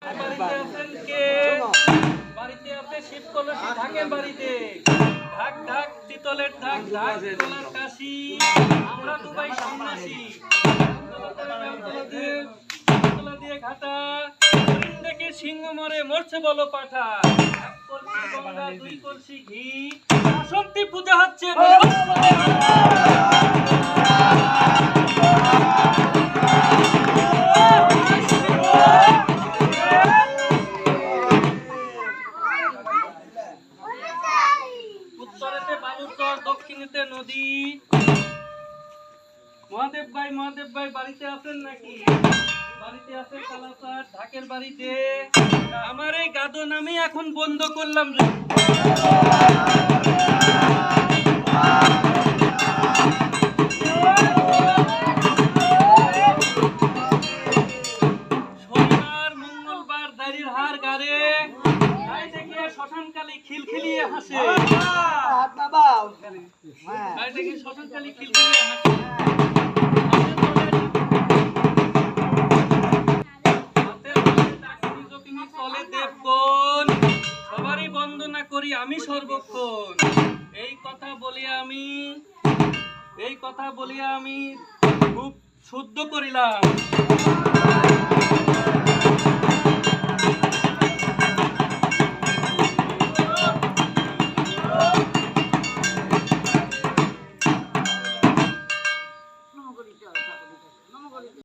বাড়িতে আছেন কে? বাড়িতে আছে শিব কলসি ঢাকের বাড়িতে। ঢাক ঢাক চিতলের ঢাক ঢাক তোলার কাশি, আমরা দুবাই সন্ন্যাসী। তোলা দিয়ে ঘাটা দেখে সিংহ মরে মরছে বলো পাঠা। এক কলসি গঙ্গা দুই কলসি ঘি, বাসন্তী পূজা হচ্ছে। উত্তরেতে বালুচর, দক্ষিণেতে নদী। মহাদেব ভাই বাড়িতে আছেন নাকি? বাড়িতে আছেন কালাচার ঢাকের বাড়িতে। আমার এই গাদন আমি এখন বন্ধ করলাম রে। শনিবার মঙ্গলবার দাড়ির হার গাড়ে, তাই দেখিয়ে শ্মশানকালী খিলখিলিয়ে হাসে। তাই দেখি শ্মশানকালী খিলখিলিয়ে হাসে। সবারই বন্দনা করি আমি সর্বক্ষণ। এই কথা বলিয়া আমি খুব শুদ্ধ করিলাম।